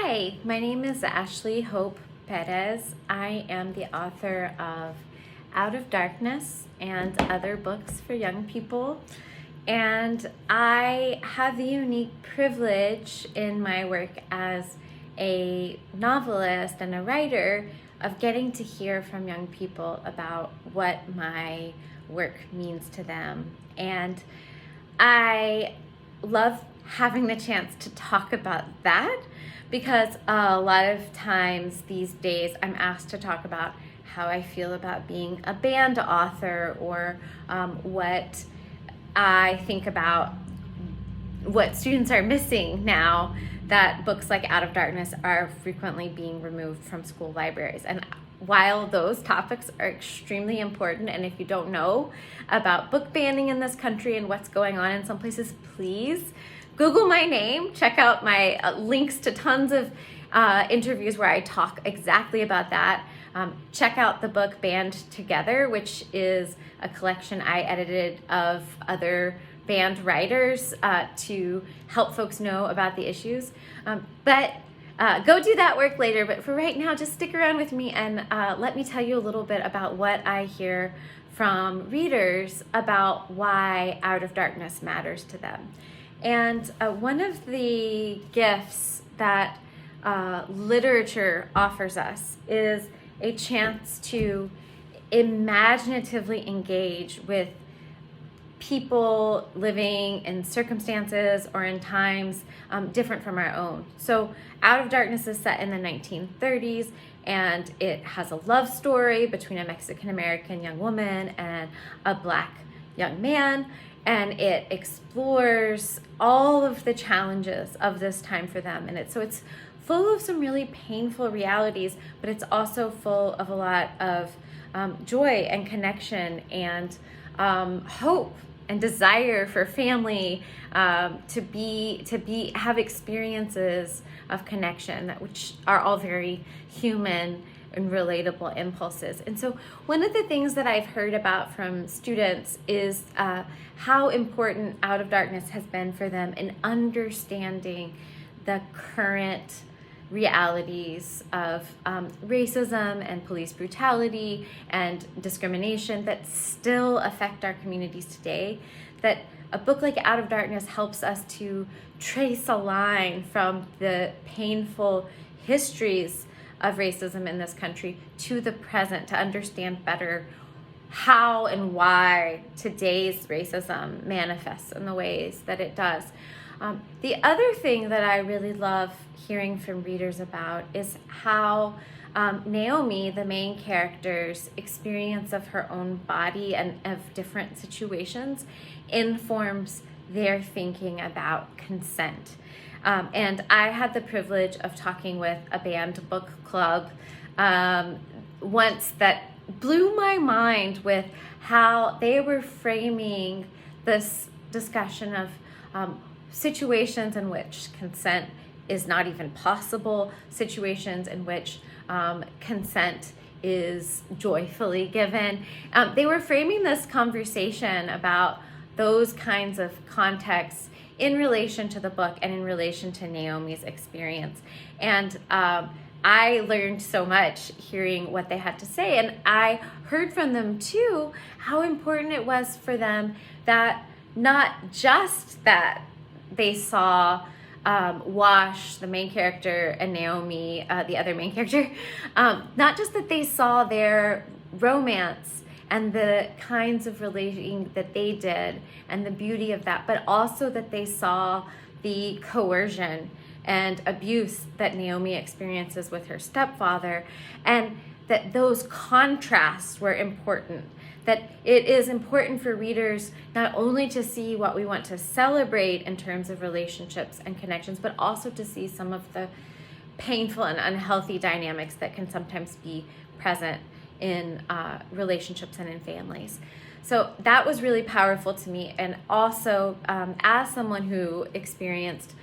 Hi, my name is Ashley Hope Perez. I am the author of Out of Darkness and other books for young people. And I have the unique privilege in my work as a novelist and a writer of getting to hear from young people about what my work means to them. And I love having the chance to talk about that because a lot of times these days I'm asked to talk about how I feel about being a band author or what I think about what students are missing now that books like Out of Darkness are frequently being removed from school libraries. And while those topics are extremely important, and if you don't know about book banning in this country and what's going on in some places, please Google my name, check out my links to tons of interviews where I talk exactly about that. Check out the book Band Together, which is a collection I edited of other band writers to help folks know about the issues. But go do that work later. But for right now, just stick around with me and let me tell you a little bit about what I hear from readers about why Out of Darkness matters to them. And one of the gifts that literature offers us is a chance to imaginatively engage with people living in circumstances or in times different from our own. So Out of Darkness is set in the 1930s, and it has a love story between a Mexican-American young woman and a Black young man, and it explores all of the challenges of this time for them. And it's full of some really painful realities, but it's also full of a lot of joy and connection and hope and desire for family to have experiences of connection, which are all very human and relatable impulses. And so one of the things that I've heard about from students is how important Out of Darkness has been for them in understanding the current realities of racism and police brutality and discrimination that still affect our communities today. That a book like Out of Darkness helps us to trace a line from the painful histories of racism in this country to the present, to understand better how and why today's racism manifests in the ways that it does. The other thing that I really love hearing from readers about is how Naomi, the main character's experience of her own body and of different situations, informs their thinking about consent. And I had the privilege of talking with a band book club once that blew my mind with how they were framing this discussion of situations in which consent is not even possible, situations in which consent is joyfully given. They were framing this conversation about those kinds of contexts in relation to the book and in relation to Naomi's experience. And I learned so much hearing what they had to say. And I heard from them too how important it was for them that not just that they saw Wash, the main character, and Naomi, the other main character, not just that they saw their romance and the kinds of relating that they did and the beauty of that, but also that they saw the coercion and abuse that Naomi experiences with her stepfather, and that those contrasts were important. That it is important for readers not only to see what we want to celebrate in terms of relationships and connections, but also to see some of the painful and unhealthy dynamics that can sometimes be present in relationships and in families. So that was really powerful to me. And also, as someone who experienced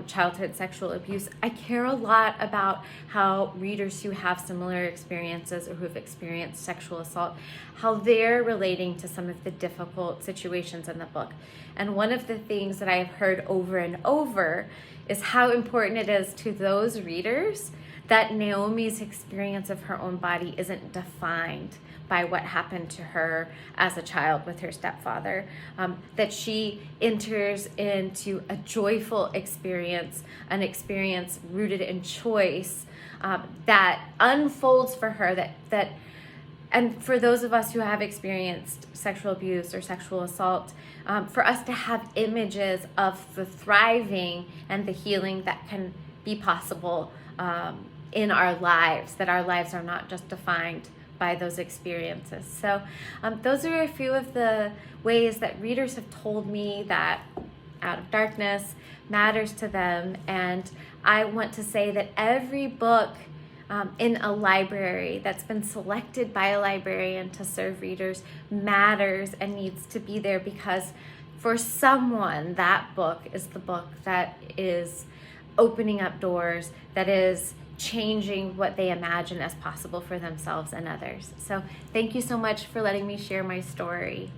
childhood sexual abuse. I care a lot about how readers who have similar experiences or who have experienced sexual assault, how they're relating to some of the difficult situations in the book. And one of the things that I have heard over and over is how important it is to those readers that Naomi's experience of her own body isn't defined by what happened to her as a child with her stepfather, that she enters into a joyful experience, an experience rooted in choice, that unfolds for her, and for those of us who have experienced sexual abuse or sexual assault, for us to have images of the thriving and the healing that can be possible in our lives, that our lives are not just defined by those experiences. So those are a few of the ways that readers have told me that Out of Darkness matters to them. And I want to say that every book in a library that's been selected by a librarian to serve readers matters and needs to be there, because for someone, that book is the book that is opening up doors, that is changing what they imagine as possible for themselves and others. So thank you so much for letting me share my story.